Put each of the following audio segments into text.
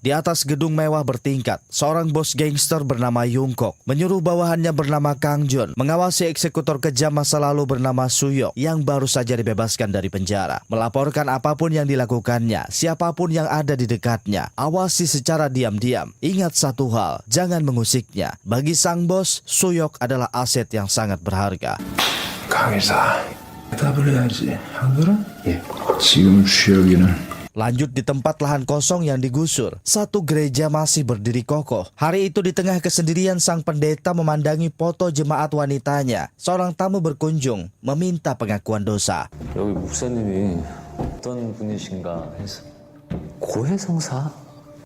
Di atas gedung mewah bertingkat, seorang bos gangster bernama Yungkook menyuruh bawahannya bernama Kang Jun mengawasi eksekutor kejam masa lalu bernama Suyok yang baru saja dibebaskan dari penjara. Melaporkan apapun yang dilakukannya, siapapun yang ada di dekatnya, awasi secara diam-diam. Ingat satu hal, jangan mengusiknya. Bagi sang bos, Suyok adalah aset yang sangat berharga. 강의사 답을 해야지. 안 그래? 예. 지금 주혁이는 Lanjut di tempat lahan kosong yang digusur, satu gereja masih berdiri kokoh. Hari itu di tengah kesendirian sang pendeta memandangi foto jemaat wanitanya. Seorang tamu berkunjung, meminta pengakuan dosa. 여기 목사님이 어떤 분이신가 해서 고해성사?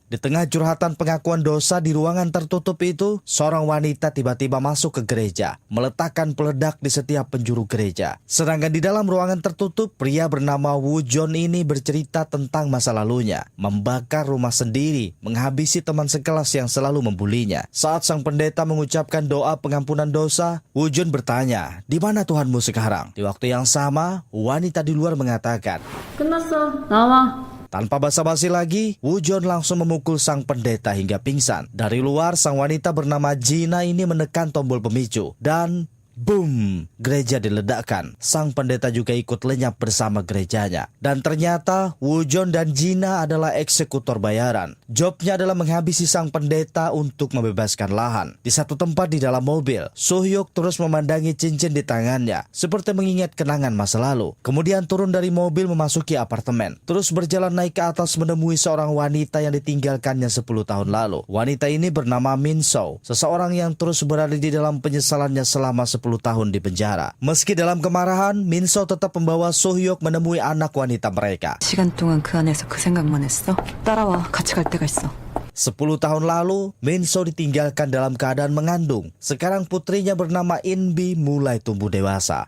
Di tengah curhatan pengakuan dosa di ruangan tertutup itu, seorang wanita tiba-tiba masuk ke gereja, meletakkan peledak di setiap penjuru gereja. Sedangkan di dalam ruangan tertutup, pria bernama Woo John ini bercerita tentang masa lalunya, membakar rumah sendiri, menghabisi teman sekelas yang selalu membulinya. Saat sang pendeta mengucapkan doa pengampunan dosa, Woo John bertanya, "Di mana Tuhanmu sekarang?" Di waktu yang sama, wanita di luar mengatakan, 끝났어. 나와. tanpa basa-basi lagi, Woo John langsung memukul sang pendeta hingga pingsan. Dari luar, sang wanita bernama Gina ini menekan tombol pemicu. Dan boom, gereja diledakkan. Sang pendeta juga ikut lenyap bersama gerejanya. Dan ternyata Woo John dan Gina adalah eksekutor bayaran. Jobnya adalah menghabisi sang pendeta untuk membebaskan lahan. Di satu tempat di dalam mobil, Soo-hyuk terus memandangi cincin di tangannya, seperti mengingat kenangan masa lalu. Kemudian turun dari mobil memasuki apartemen. Terus berjalan naik ke atas menemui seorang wanita yang ditinggalkannya 10 tahun lalu. Wanita ini bernama Min So, seseorang yang terus berada di dalam penyesalannya selama 10 tahun di penjara. Meski dalam kemarahan, Min So tetap membawa Soo-hyuk menemui anak wanita mereka. 시간 동안 그 안에서 그 생각만 했어? 따라와, 같이 갈 데가 있어. 10 tahun lalu, Min So ditinggalkan dalam keadaan mengandung. Sekarang putrinya bernama In-bi mulai tumbuh dewasa.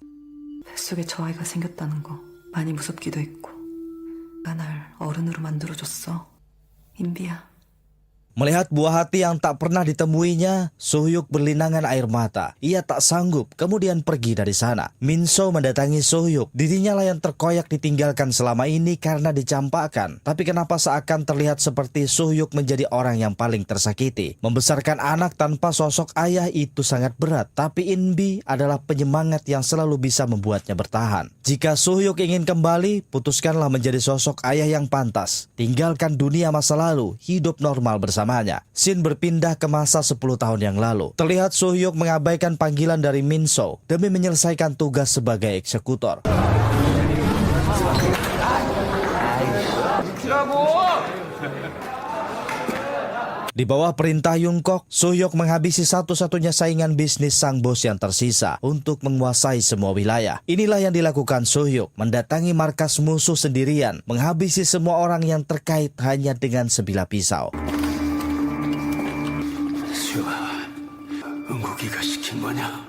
뱃속에 저 아이가 생겼다는 거 많이 무섭기도 했고, 날 어른으로 만들어줬어. 인비야. Melihat buah hati yang tak pernah ditemuinya, Soo-hyuk berlinangan air mata. Ia tak sanggup, kemudian pergi dari sana. Min So mendatangi Soo-hyuk. Dirinya lah yang terkoyak ditinggalkan selama ini karena dicampakkan. Tapi kenapa seakan terlihat seperti Soo-hyuk menjadi orang yang paling tersakiti? Membesarkan anak tanpa sosok ayah itu sangat berat. Tapi In-bi adalah penyemangat yang selalu bisa membuatnya bertahan. Jika Soo-hyuk ingin kembali, putuskanlah menjadi sosok ayah yang pantas. Tinggalkan dunia masa lalu, hidup normal bersama. Scene berpindah ke masa 10 tahun yang lalu. Terlihat Soo-hyuk mengabaikan panggilan dari Min So demi menyelesaikan tugas sebagai eksekutor. Di bawah perintah Yungkook, Soo-hyuk menghabisi satu-satunya saingan bisnis sang bos yang tersisa untuk menguasai semua wilayah. Inilah yang dilakukan Soo-hyuk, mendatangi markas musuh sendirian, menghabisi semua orang yang terkait hanya dengan sebilah pisau. 은국이가 시킨 거냐?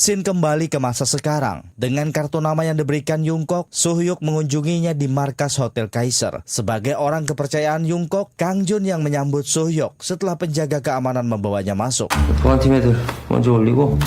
Scene kembali ke masa sekarang. Dengan kartu nama yang diberikan Yungkook, Soo-hyuk mengunjunginya di markas Hotel Kaiser. Sebagai orang kepercayaan Yungkook, Kang Jun yang menyambut Soo-hyuk setelah penjaga keamanan membawanya masuk. 보안팀 애들 먼저 올리고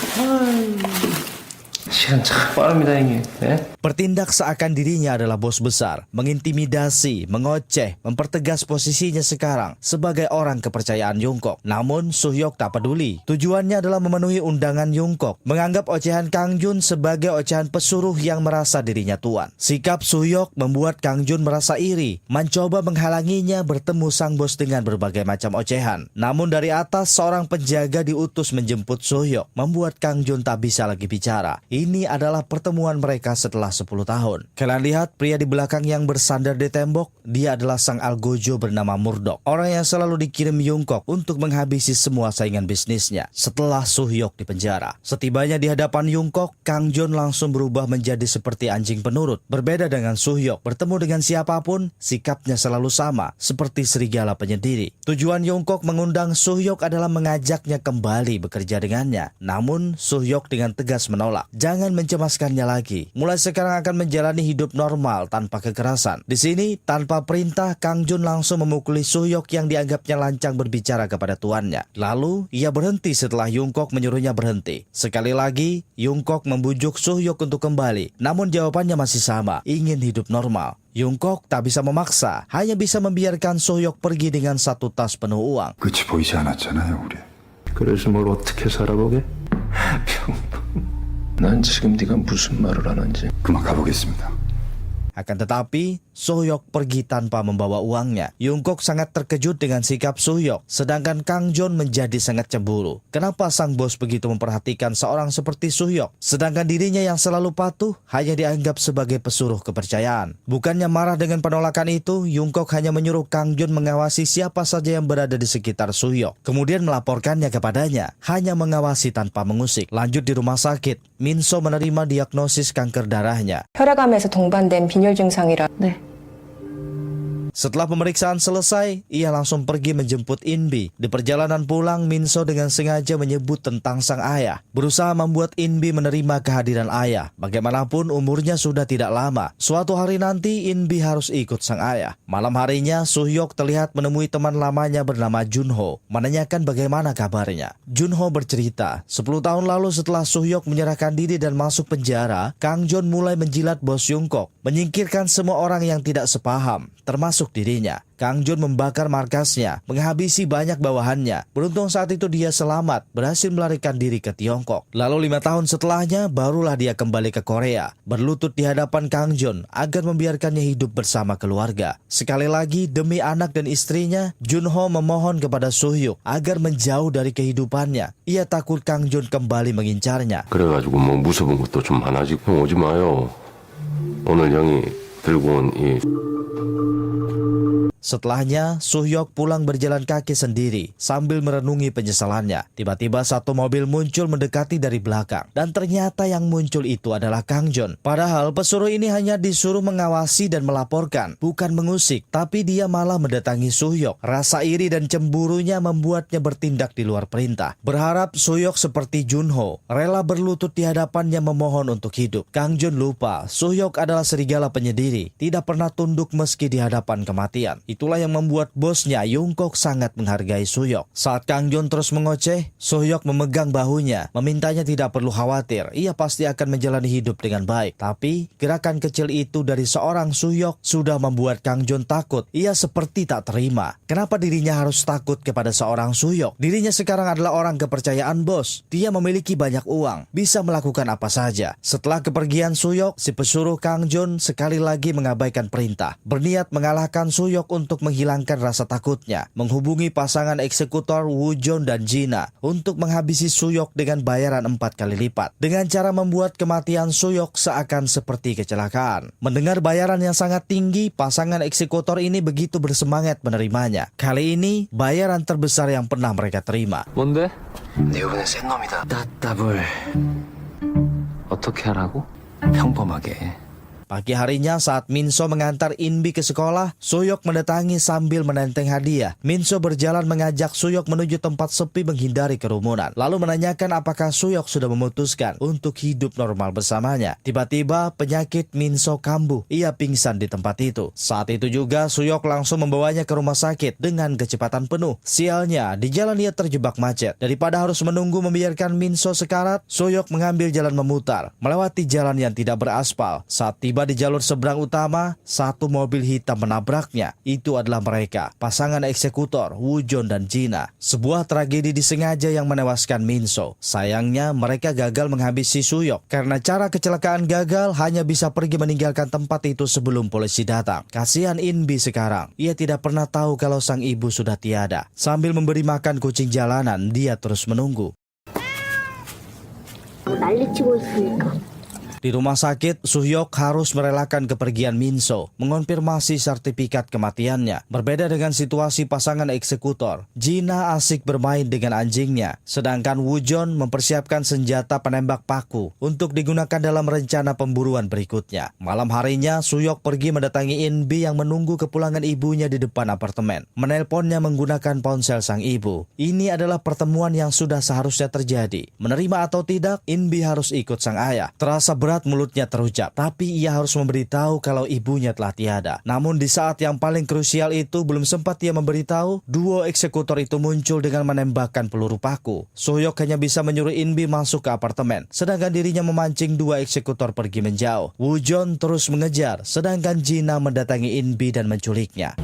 시간 참 빠릅니다, 형님. 네? Bertindak seakan dirinya adalah bos besar, mengintimidasi, mengoceh, mempertegas posisinya sekarang sebagai orang kepercayaan Yungkook. Namun Soo-hyuk tak peduli. Tujuannya adalah memenuhi undangan Yungkook, menganggap ocehan Kang Jun sebagai ocehan pesuruh yang merasa dirinya tuan. Sikap Soo-hyuk membuat Kang Jun merasa iri, mencoba menghalanginya bertemu sang bos dengan berbagai macam ocehan. Namun dari atas, seorang penjaga diutus menjemput Soo-hyuk, membuat Kang Jun tak bisa lagi bicara. Ini adalah pertemuan mereka setelah 10 tahun. Kalian lihat pria di belakang yang bersandar di tembok? Dia adalah sang algojo bernama Murdoch. Orang yang selalu dikirim Yungkook untuk menghabisi semua saingan bisnisnya setelah Soo-hyuk di penjara. Setibanya di hadapan Yungkook, Kang Jun langsung berubah menjadi seperti anjing penurut. Berbeda dengan Soo-hyuk, bertemu dengan siapapun, sikapnya selalu sama, seperti serigala penyendiri. Tujuan Yungkook mengundang Soo-hyuk adalah mengajaknya kembali bekerja dengannya. Namun Soo-hyuk dengan tegas menolak. Jangan jangan mencemaskannya lagi. Mulai sekarang akan menjalani hidup normal tanpa kekerasan. Di sini, tanpa perintah, Kang Jun langsung memukuli Suhyok yang dianggapnya lancang berbicara kepada tuannya. Lalu, ia berhenti setelah Yungkook menyuruhnya berhenti. Sekali lagi, Yungkook membujuk Suhyok untuk kembali. Namun jawabannya masih sama, ingin hidup normal. Yungkook tak bisa memaksa, hanya bisa membiarkan Suhyok pergi dengan satu tas penuh uang. 끝이 보이지 않았잖아요, 우리. 그래서 뭘 어떻게 살아보게? 난 지금 네가 무슨 말을 하는지. 그만 가보겠습니다. Akan tetapi, Suhyok pergi tanpa membawa uangnya. Yungkook sangat terkejut dengan sikap Suhyok, sedangkan Kang Jon menjadi sangat cemburu. Kenapa sang bos begitu memperhatikan seorang seperti Suhyok, sedangkan dirinya yang selalu patuh hanya dianggap sebagai pesuruh kepercayaan. Bukannya marah dengan penolakan itu, Yungkook hanya menyuruh Kang Jon mengawasi siapa saja yang berada di sekitar Suhyok, kemudian melaporkannya kepadanya, hanya mengawasi tanpa mengusik. Lanjut di rumah sakit, Minso menerima diagnosis kanker darahnya. 혈액암에서 동반된 빈혈 증상이라. 네. Setelah pemeriksaan selesai, ia langsung pergi menjemput Inbi. Di perjalanan pulang, Minso dengan sengaja menyebut tentang sang ayah, berusaha membuat Inbi menerima kehadiran ayah. Bagaimanapun umurnya sudah tidak lama. Suatu hari nanti Inbi harus ikut sang ayah. Malam harinya, Suhyok terlihat menemui teman lamanya bernama Junho, menanyakan bagaimana kabarnya. Junho bercerita, 10 tahun lalu setelah Suhyok menyerahkan diri dan masuk penjara, Kang Jon mulai menjilat bos Yungkook, menyingkirkan semua orang yang tidak sepaham, termasuk dirinya. Kang Jon membakar markasnya, menghabisi banyak bawahannya. Beruntung saat itu dia selamat, berhasil melarikan diri ke Tiongkok. Lalu 5 tahun setelahnya, barulah dia kembali ke Korea, berlutut di hadapan Kang Jon agar membiarkannya hidup bersama keluarga. Sekali lagi, demi anak dan istrinya, Junho memohon kepada Suhyok agar menjauh dari kehidupannya. Ia takut Kang Jon kembali mengincarnya. 그래가지고 뭐 무서운 것도 좀 많아지고 형 오지 마요. 오늘 형이 들고 온 이 Setelahnya, Suhyok pulang berjalan kaki sendiri sambil merenungi penyesalannya. Tiba-tiba satu mobil muncul mendekati dari belakang. Dan ternyata yang muncul itu adalah Kang Jon. Padahal pesuruh ini hanya disuruh mengawasi dan melaporkan, bukan mengusik. Tapi dia malah mendatangi Suhyok. Rasa iri dan cemburunya membuatnya bertindak di luar perintah. Berharap Suhyok seperti Junho, rela berlutut di hadapannya memohon untuk hidup. Kang Jon lupa, Suhyok adalah serigala penyendiri, tidak pernah tunduk meski di hadapan kematian. Itulah yang membuat bosnya Yungkook sangat menghargai Suhyok. Saat Kang Jon terus mengoceh, Suhyok memegang bahunya, memintanya tidak perlu khawatir, ia pasti akan menjalani hidup dengan baik. Tapi gerakan kecil itu dari seorang Suhyok sudah membuat Kang Jon takut. Ia seperti tak terima. Kenapa dirinya harus takut kepada seorang Suhyok? Dirinya sekarang adalah orang kepercayaan bos. Dia memiliki banyak uang, bisa melakukan apa saja. Setelah kepergian Suhyok, si pesuruh Kang Jon sekali lagi mengabaikan perintah, berniat mengalahkan Suhyok untuk menghilangkan rasa takutnya, menghubungi pasangan eksekutor Woo Jon dan Jina untuk menghabisi Suhyok dengan bayaran 4 kali lipat, dengan cara membuat kematian Suhyok seakan seperti kecelakaan. Mendengar bayaran yang sangat tinggi, pasangan eksekutor ini begitu bersemangat menerimanya. Kali ini, bayaran terbesar yang pernah mereka terima. 뭔데? 내 이번엔 센 놈이다. 따따블. 어떻게 하라고? 평범하게. Pagi harinya saat Minso mengantar Inbi ke sekolah, Suhyok mendatangi sambil menenteng hadiah. Minso berjalan mengajak Suhyok menuju tempat sepi menghindari kerumunan. Lalu menanyakan apakah Suhyok sudah memutuskan untuk hidup normal bersamanya. Tiba-tiba penyakit Minso kambuh. Ia pingsan di tempat itu. Saat itu juga Suhyok langsung membawanya ke rumah sakit dengan kecepatan penuh. Sialnya, di jalan ia terjebak macet. Daripada harus menunggu membiarkan Minso sekarat, Suhyok mengambil jalan memutar, melewati jalan yang tidak beraspal. Saat tiba di jalur seberang utama, satu mobil hitam menabraknya. Itu adalah mereka, pasangan eksekutor Woo Jon dan Jina. Sebuah tragedi disengaja yang menewaskan Minso. Sayangnya mereka gagal menghabisi Suhyok. Karena cara kecelakaan gagal, hanya bisa pergi meninggalkan tempat itu sebelum polisi datang. Kasihan Inbi sekarang. Ia tidak pernah tahu kalau sang ibu sudah tiada. Sambil memberi makan kucing jalanan, dia terus menunggu. 난리치고 있으니까 Di rumah sakit, Suhyok harus merelakan kepergian Minso, mengonfirmasi sertifikat kematiannya. Berbeda dengan situasi pasangan eksekutor, Jina asik bermain dengan anjingnya, sedangkan Woojeon mempersiapkan senjata penembak paku untuk digunakan dalam rencana pemburuan berikutnya. Malam harinya, Suhyok pergi mendatangi In-bi yang menunggu kepulangan ibunya di depan apartemen. Menelponnya menggunakan ponsel sang ibu. Ini adalah pertemuan yang sudah seharusnya terjadi. Menerima atau tidak, In-bi harus ikut sang ayah. Terasa berat mulutnya terucap, tapi ia harus memberitahu kalau ibunya telah tiada. Namun di saat yang paling krusial itu, belum sempat ia memberitahu, duo eksekutor itu muncul dengan menembakkan peluru paku. Suhyok hanya bisa menyuruh In-bi masuk ke apartemen, sedangkan dirinya memancing dua eksekutor pergi menjauh. Woojeon terus mengejar, sedangkan Jina mendatangi In-bi dan menculiknya.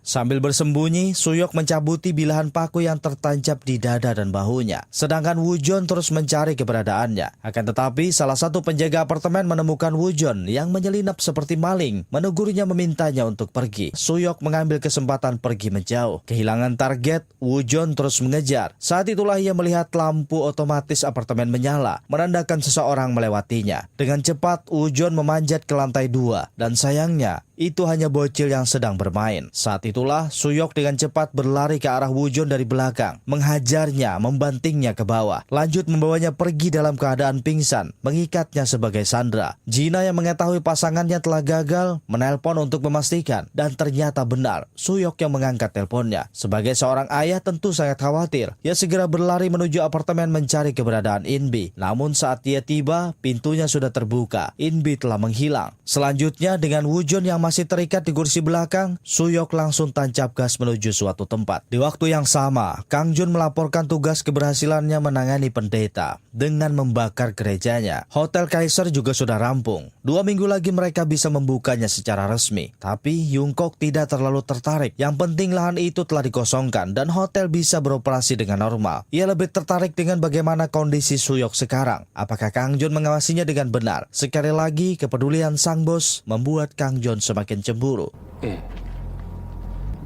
Sambil bersembunyi, Suhyok mencabuti bilahan paku yang tertancap di dada dan bahunya. Sedangkan Woojeon terus mencari keberadaannya. Akan tetapi, salah satu penjaga apartemen menemukan Woojeon yang menyelinap seperti maling. Menegurnya memintanya untuk pergi. Suhyok mengambil kesempatan pergi menjauh. Kehilangan target, Woojeon terus mengejar. Saat itulah ia melihat lampu otomatis apartemen menyala, menandakan seseorang melewatinya. Dengan cepat, Woojeon memanjat ke lantai 2. Dan sayangnya, itu hanya bocil yang sedang bermain. Saat itulah Suhyok dengan cepat berlari ke arah Woojeon dari belakang, menghajarnya, membantingnya ke bawah, lanjut membawanya pergi dalam keadaan pingsan, mengikatnya sebagai sandera. Jina yang mengetahui pasangannya telah gagal, menelpon untuk memastikan, dan ternyata benar, Suhyok yang mengangkat teleponnya. Sebagai seorang ayah tentu sangat khawatir. Ia segera berlari menuju apartemen mencari keberadaan In-bi. Namun saat dia tiba, pintunya sudah terbuka. In-bi telah menghilang. Selanjutnya dengan Woojeon yang masih terikat di kursi belakang, Suhyok langsung tancap gas menuju suatu tempat. Di waktu yang sama, Kang Jun melaporkan tugas keberhasilannya menangani pendeta dengan membakar gerejanya. Hotel Kaiser juga sudah rampung. 2 minggu lagi mereka bisa membukanya secara resmi. Tapi Yungkook tidak terlalu tertarik. Yang penting lahan itu telah dikosongkan dan hotel bisa beroperasi dengan normal. Ia lebih tertarik dengan bagaimana kondisi Suhyok sekarang. Apakah Kang Jun mengawasinya dengan benar? Sekali lagi, kepedulian sang bos membuat Kang Jun semakin cemburu.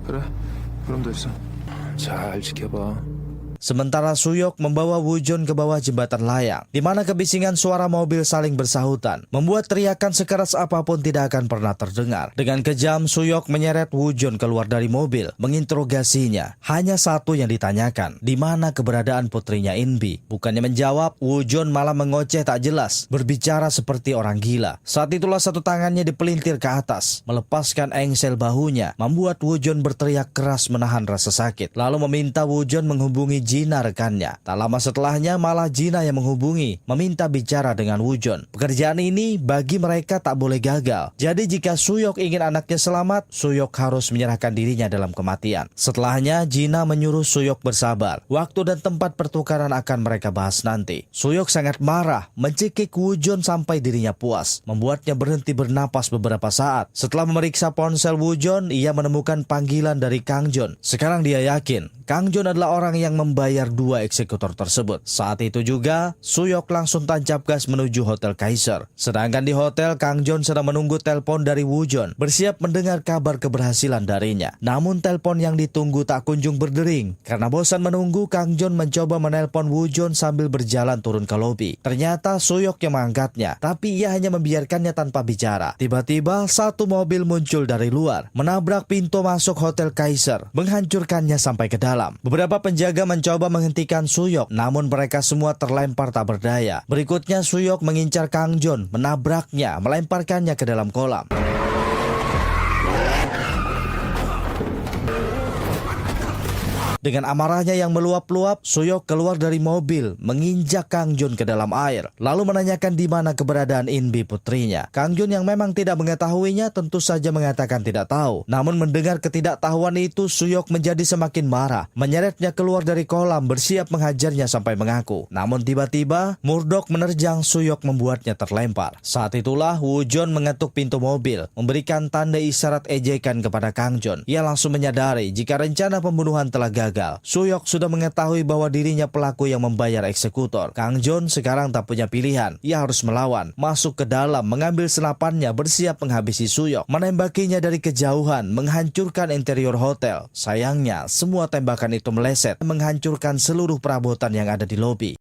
그래, 그럼 됐어. 잘 지켜봐. Sementara Suhyok membawa Woojeon ke bawah jembatan layang, di mana kebisingan suara mobil saling bersahutan, membuat teriakan sekeras apapun tidak akan pernah terdengar. Dengan kejam, Suhyok menyeret Woojeon keluar dari mobil, menginterogasinya. Hanya satu yang ditanyakan, di mana keberadaan putrinya In-bi. Bukannya menjawab, Woojeon malah mengoceh tak jelas, berbicara seperti orang gila. Saat itulah satu tangannya dipelintir ke atas, melepaskan engsel bahunya, membuat Woojeon berteriak keras menahan rasa sakit, lalu meminta Woojeon menghubungi Jina rekannya. Tak lama setelahnya malah Jina yang menghubungi, meminta bicara dengan Woojeon. Pekerjaan ini bagi mereka tak boleh gagal. Jadi jika Suhyok ingin anaknya selamat, Suhyok harus menyerahkan dirinya dalam kematian. Setelahnya Jina menyuruh Suhyok bersabar. Waktu dan tempat pertukaran akan mereka bahas nanti. Suhyok sangat marah, mencekik Woojeon sampai dirinya puas, membuatnya berhenti bernapas beberapa saat. Setelah memeriksa ponsel Woojeon, ia menemukan panggilan dari Kang Jun. Sekarang dia yakin Kang Jun adalah orang yang membayar dua eksekutor tersebut. Saat itu juga, Suhyok langsung tancap gas menuju Hotel Kaiser. Sedangkan di hotel, Kang Jun sedang menunggu telepon dari Woojeon, bersiap mendengar kabar keberhasilan darinya. Namun telepon yang ditunggu tak kunjung berdering. Karena bosan menunggu, Kang Jun mencoba menelpon Woojeon sambil berjalan turun ke lobi. Ternyata Suhyok yang mengangkatnya, tapi ia hanya membiarkannya tanpa bicara. Tiba-tiba, satu mobil muncul dari luar, menabrak pintu masuk Hotel Kaiser, menghancurkannya sampai ke dalam. Beberapa penjaga mencoba menghentikan Suhyok, namun mereka semua terlempar tak berdaya. Berikutnya Suhyok mengincar Kang Jun, menabraknya, melemparkannya ke dalam kolam. Dengan amarahnya yang meluap-luap, Suhyok keluar dari mobil, menginjak Kang Jun ke dalam air, lalu menanyakan di mana keberadaan In-bi putrinya. Kang Jun yang memang tidak mengetahuinya tentu saja mengatakan tidak tahu. Namun mendengar ketidaktahuan itu, Suhyok menjadi semakin marah, menyeretnya keluar dari kolam, bersiap menghajarnya sampai mengaku. Namun tiba-tiba, Murdoch menerjang Suhyok membuatnya terlempar. Saat itulah Woojeon mengetuk pintu mobil, memberikan tanda isyarat ejekan kepada Kang Jun. Ia langsung menyadari jika rencana pembunuhan telah gagal. Suhyok sudah mengetahui bahwa dirinya pelaku yang membayar eksekutor. Kang Jun sekarang tak punya pilihan. Ia harus melawan, masuk ke dalam, mengambil senapannya, bersiap menghabisi Suhyok, menembakinya dari kejauhan, menghancurkan interior hotel. Sayangnya, semua tembakan itu meleset, menghancurkan seluruh perabotan yang ada di lobi.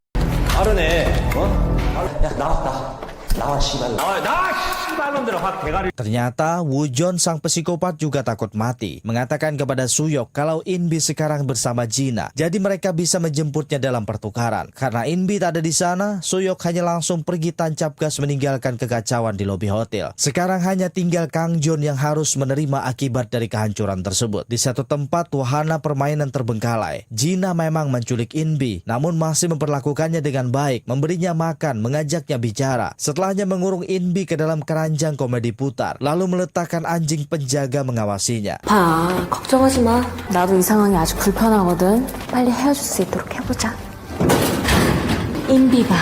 Ternyata Woo-jeon sang psikopat juga takut mati, mengatakan kepada Soo-hyuk kalau In-bi sekarang bersama Jina, jadi mereka bisa menjemputnya dalam pertukaran. Karena In-bi tak ada di sana, Soo-hyuk hanya langsung pergi tancap gas meninggalkan kekacauan di lobi hotel. Sekarang hanya tinggal Kang-jeon yang harus menerima akibat dari kehancuran tersebut. Di satu tempat wahana permainan terbengkalai, Jina memang menculik In-bi, namun masih memperlakukannya dengan baik, memberinya makan, mengajaknya bicara. Setelahnya mengurung In-bi ke dalam keranjang komedi putar, lalu meletakkan anjing penjaga mengawasinya. 봐, 걱정하지 마. 나도 이 상황이 아주 불편하거든. 빨리 헤어질 수 있도록 해보자. 인비가.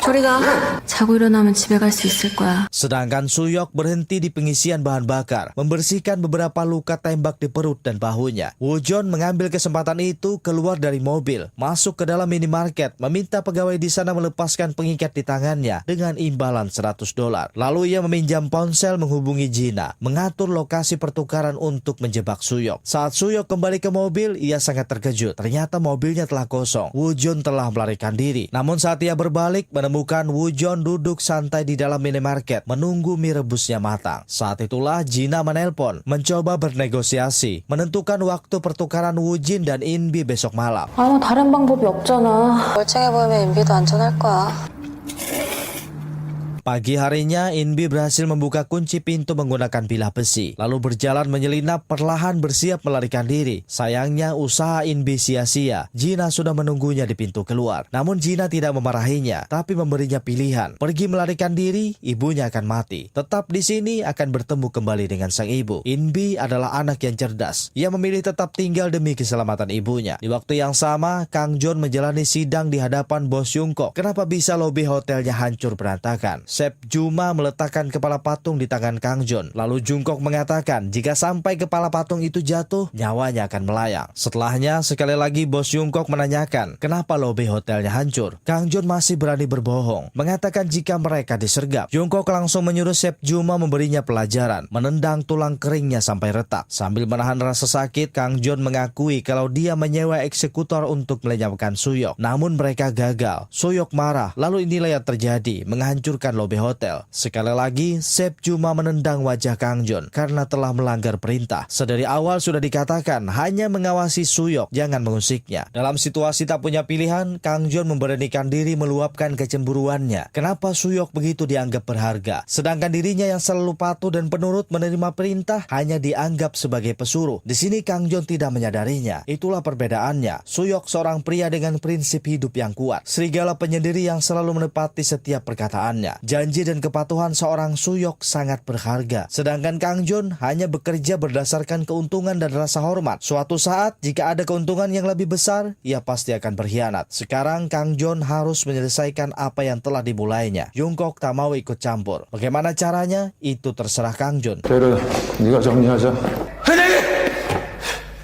저리 가. 자고 일어나면 집에 갈 수 있을 거야. Sedangkan Soo-hyuk berhenti di pengisian bahan bakar, membersihkan beberapa luka tembak di perut dan bahunya. Woo-jeon mengambil kesempatan itu keluar dari mobil, masuk ke dalam minimarket, meminta pegawai di sana melepaskan pengikat di tangannya dengan imbalan $100. Lalu ia meminjam ponsel menghubungi Jina, mengatur lokasi pertukaran untuk menjebak Soo-hyuk. Saat Soo-hyuk kembali ke mobil, ia sangat terkejut. Ternyata mobilnya telah kosong. Woo-jeon telah melarikan diri. Namun saat ia berbalik, menemukan Woo-jeon duduk santai di dalam minimarket menunggu mie rebusnya matang. Saat itulah Jina menelpon, mencoba bernegosiasi, menentukan waktu pertukaran Woo-jin dan In-bi besok malam. 아무 다른 방법이 없잖아. 멀쩡해 보이면 인비도 안전할 거야. Pagi harinya, In-bi berhasil membuka kunci pintu menggunakan bilah besi, lalu berjalan menyelinap perlahan bersiap melarikan diri. Sayangnya usaha In-bi sia-sia. Jina sudah menunggunya di pintu keluar. Namun Jina tidak memarahinya, tapi memberinya pilihan. Pergi melarikan diri, ibunya akan mati. Tetap di sini akan bertemu kembali dengan sang ibu. In-bi adalah anak yang cerdas. Ia memilih tetap tinggal demi keselamatan ibunya. Di waktu yang sama, Kang-jeon menjalani sidang di hadapan bos Jungkook. Kenapa bisa lobi hotelnya hancur berantakan? Sep Juma meletakkan kepala patung di tangan Kang-jeon. Lalu Jungkook mengatakan jika sampai kepala patung itu jatuh, nyawanya akan melayang. Setelahnya, sekali lagi bos Jungkook menanyakan kenapa lobi hotelnya hancur. Kang-jeon masih berani berbohong, mengatakan jika mereka disergap. Jungkook langsung menyuruh Sep Juma memberinya pelajaran, menendang tulang keringnya sampai retak. Sambil menahan rasa sakit, Kang-jeon mengakui kalau dia menyewa eksekutor untuk melenyapkan Soo-hyuk. Namun mereka gagal. Soo-hyuk marah, lalu inilah yang terjadi, menghancurkan lobi hotel. Sekali lagi, Sep Juma menendang wajah Kang-jeon karena telah melanggar perintah. Sedari awal sudah dikatakan hanya mengawasi Soo-hyuk, jangan mengusiknya. Dalam situasi tak punya pilihan, Kang-jeon memberanikan diri meluapkan kecemburuannya. Kenapa Soo-hyuk begitu dianggap berharga, sedangkan dirinya yang selalu patuh dan penurut menerima perintah hanya dianggap sebagai pesuruh. Di sini Kang-jeon tidak menyadarinya. Itulah perbedaannya. Soo-hyuk seorang pria dengan prinsip hidup yang kuat, serigala penyendiri yang selalu menepati setiap perkataannya. Janji dan kepatuhan seorang Soo-hyuk sangat berharga. Sedangkan Kang-jeon hanya bekerja berdasarkan keuntungan dan rasa hormat. Suatu saat, jika ada keuntungan yang lebih besar, ia pasti akan berkhianat. Sekarang Kang-jeon harus menyelesaikan apa yang telah dimulainya. Jungkook tak mau ikut campur. Bagaimana caranya? Itu terserah Kang-jeon. 그래, 네가 정리하자.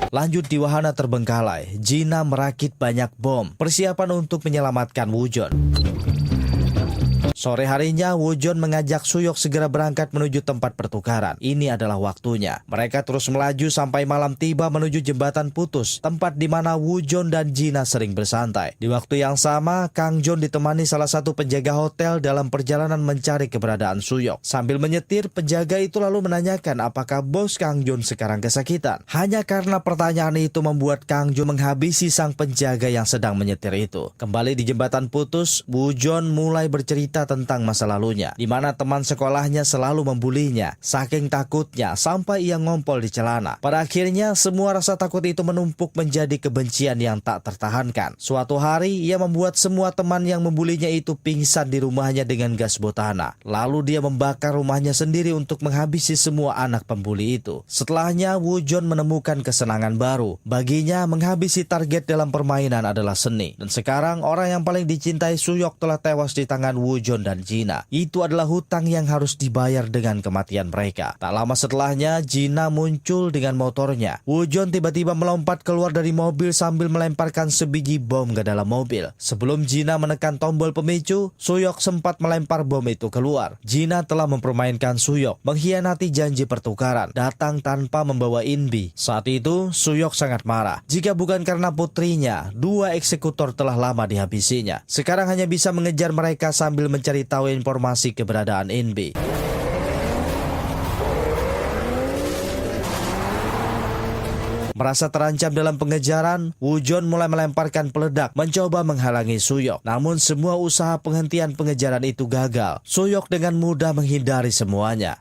Lanjut di wahana terbengkalai, Jina merakit banyak bom, persiapan untuk menyelamatkan Woo-jeon. Sore harinya, Woo-jeon mengajak Soo-hyuk segera berangkat menuju tempat pertukaran. Ini adalah waktunya. Mereka terus melaju sampai malam tiba menuju jembatan putus, tempat di mana Woo-jeon dan Jina sering bersantai. Di waktu yang sama, Kang-jeon ditemani salah satu penjaga hotel dalam perjalanan mencari keberadaan Soo-hyuk. Sambil menyetir, penjaga itu lalu menanyakan apakah bos Kang-jeon sekarang kesakitan. Hanya karena pertanyaan itu membuat Kang-jeon menghabisi sang penjaga yang sedang menyetir itu. Kembali di jembatan putus, Woo-jeon mulai bercerita tentang masa lalunya, di mana teman sekolahnya selalu membulinya. Saking takutnya sampai ia ngompol di celana. Pada akhirnya semua rasa takut itu menumpuk menjadi kebencian yang tak tertahankan. Suatu hari ia membuat semua teman yang membulinya itu pingsan di rumahnya dengan gas botana. Lalu dia membakar rumahnya sendiri untuk menghabisi semua anak pembuli itu. Setelahnya Woo-jeon menemukan kesenangan baru. Baginya menghabisi target dalam permainan adalah seni. Dan sekarang orang yang paling dicintai Soo-hyuk telah tewas di tangan Woo-jeon Jon dan Gina. Itu adalah hutang yang harus dibayar dengan kematian mereka. Tak lama setelahnya, Gina muncul dengan motornya. Woo Jon tiba-tiba melompat keluar dari mobil sambil melemparkan sebiji bom ke dalam mobil. Sebelum Gina menekan tombol pemicu, Suyok sempat melempar bom itu keluar. Gina telah mempermainkan Suyok, mengkhianati janji pertukaran, datang tanpa membawa Inbi. Saat itu, Suyok sangat marah. Jika bukan karena putrinya, 2 eksekutor telah lama dihabisinya. Sekarang hanya bisa mengejar mereka sambil mencari tahu informasi keberadaan Inbi. Merasa terancam dalam pengejaran, Woo Jon mulai melemparkan peledak mencoba menghalangi Suyok. Namun semua usaha penghentian pengejaran itu gagal. Suyok dengan mudah menghindari semuanya.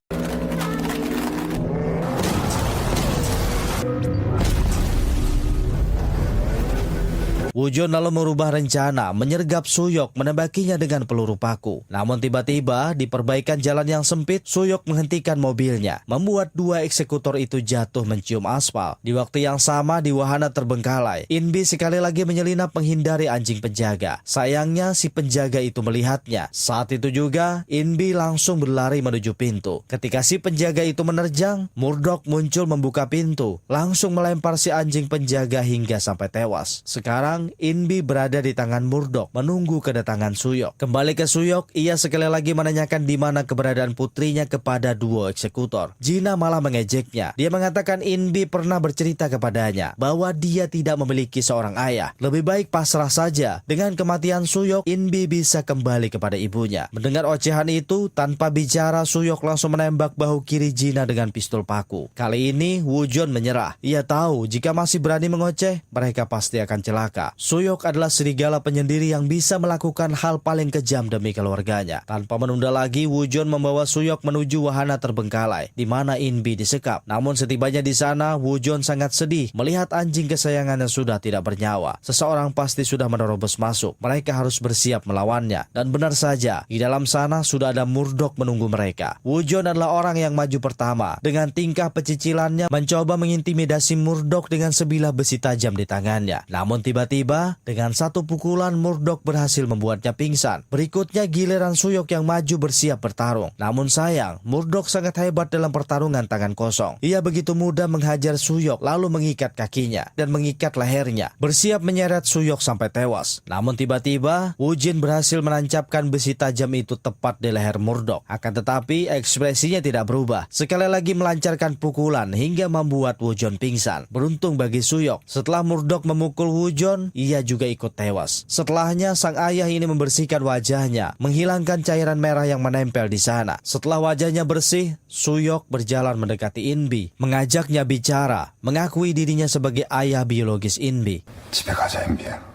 Woo Jon lalu merubah rencana, menyergap Suyok, menembakinya dengan peluru paku. Namun tiba-tiba, di perbaikan jalan yang sempit, Suyok menghentikan mobilnya, membuat 2 eksekutor itu jatuh mencium aspal. Di waktu yang sama, di wahana terbengkalai, Inbi sekali lagi menyelinap menghindari anjing penjaga. Sayangnya, si penjaga itu melihatnya. Saat itu juga, Inbi langsung berlari menuju pintu. Ketika si penjaga itu menerjang, Murdoch muncul membuka pintu, langsung melempar si anjing penjaga hingga sampai tewas. Sekarang, Inbi berada di tangan Murdoch menunggu kedatangan Suyok. Kembali ke Suyok, ia sekali lagi menanyakan di mana keberadaan putrinya kepada 2 eksekutor. Gina malah mengejeknya. Dia mengatakan Inbi pernah bercerita kepadanya bahwa dia tidak memiliki seorang ayah. Lebih baik pasrah saja. Dengan kematian Suyok, Inbi bisa kembali kepada ibunya. Mendengar ocehan itu, tanpa bicara, Suyok langsung menembak bahu kiri Gina dengan pistol paku. Kali ini, Woo Jon menyerah. Ia tahu jika masih berani mengoceh, mereka pasti akan celaka. Suyok adalah serigala penyendiri yang bisa melakukan hal paling kejam demi keluarganya. Tanpa menunda lagi, Woo Jon membawa Suyok menuju wahana terbengkalai, di mana Inbi disekap. Namun setibanya di sana, Woo Jon sangat sedih melihat anjing kesayangannya sudah tidak bernyawa. Seseorang pasti sudah menerobos masuk. Mereka harus bersiap melawannya. Dan benar saja, di dalam sana sudah ada Murdoch menunggu mereka. Woo Jon adalah orang yang maju pertama. Dengan tingkah pecicilannya, mencoba mengintimidasi Murdoch dengan sebilah besi tajam di tangannya. Namun tiba-tiba, dengan satu pukulan, Murdoch berhasil membuatnya pingsan. Berikutnya giliran Suyok yang maju bersiap bertarung. Namun sayang, Murdoch sangat hebat dalam pertarungan tangan kosong. Ia begitu mudah menghajar Suyok, lalu mengikat kakinya dan mengikat lehernya, bersiap menyeret Suyok sampai tewas. Namun tiba-tiba, Woo Jin berhasil menancapkan besi tajam itu tepat di leher Murdoch. Akan tetapi ekspresinya tidak berubah. Sekali lagi melancarkan pukulan hingga membuat Woo Jon pingsan. Beruntung bagi Suyok, setelah Murdoch memukul Woo Jon, ia juga ikut tewas. Setelahnya, sang ayah ini membersihkan wajahnya, menghilangkan cairan merah yang menempel di sana. Setelah wajahnya bersih, Suyok berjalan mendekati Inbi, mengajaknya bicara, mengakui dirinya sebagai ayah biologis Inbi. 집에 가자, 인비야.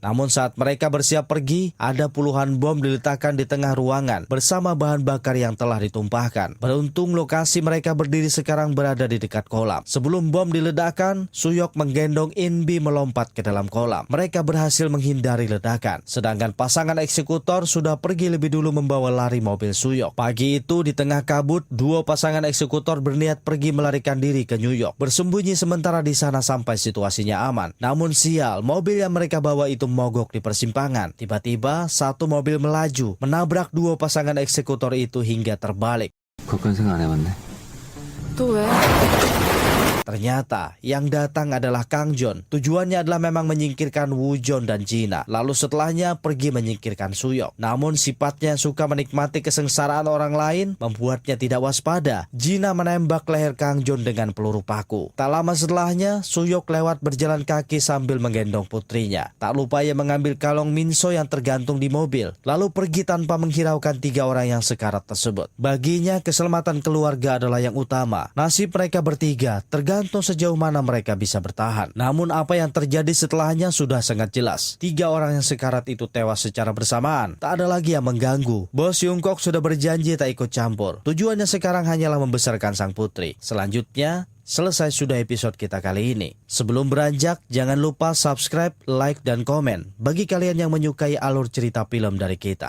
Namun saat mereka bersiap pergi, ada puluhan bom diletakkan di tengah ruangan bersama bahan bakar yang telah ditumpahkan. Beruntung lokasi mereka berdiri sekarang berada di dekat kolam. Sebelum bom diledakkan, Suyok menggendong Inbi melompat ke dalam kolam. Mereka berhasil menghindari ledakan. Sedangkan pasangan eksekutor sudah pergi lebih dulu membawa lari mobil Suyok. Pagi itu di tengah kabut, 2 pasangan eksekutor berniat pergi melarikan diri ke New York. Bersembunyi sementara di sana sampai situasinya aman. Namun sial, mobil yang mereka bawa itu mogok di persimpangan. Tiba-tiba satu mobil melaju, menabrak 2 pasangan eksekutor itu hingga terbalik. 그건 생각 안 해봤네. 또 왜? Ternyata yang datang adalah Kang Jon. Tujuannya adalah memang menyingkirkan Woo Jon dan Gina. Lalu setelahnya pergi menyingkirkan Suyok. Namun sifatnya yang suka menikmati kesengsaraan orang lain membuatnya tidak waspada. Gina menembak leher Kang Jon dengan peluru paku. Tak lama setelahnya, Suyok lewat berjalan kaki sambil menggendong putrinya. Tak lupa ia mengambil kalung Minso yang tergantung di mobil. Lalu pergi tanpa menghiraukan 3 orang yang sekarat tersebut. Baginya keselamatan keluarga adalah yang utama. Nasib mereka bertiga tergantung sejauh mana mereka bisa bertahan. Namun apa yang terjadi setelahnya sudah sangat jelas. 3 orang yang sekarat itu tewas secara bersamaan. Tak ada lagi yang mengganggu. Bos Yungkook sudah berjanji tak ikut campur. Tujuannya sekarang hanyalah membesarkan sang putri. Selanjutnya, selesai sudah episode kita kali ini. Sebelum beranjak, jangan lupa subscribe, like, dan komen bagi kalian yang menyukai alur cerita film dari kita.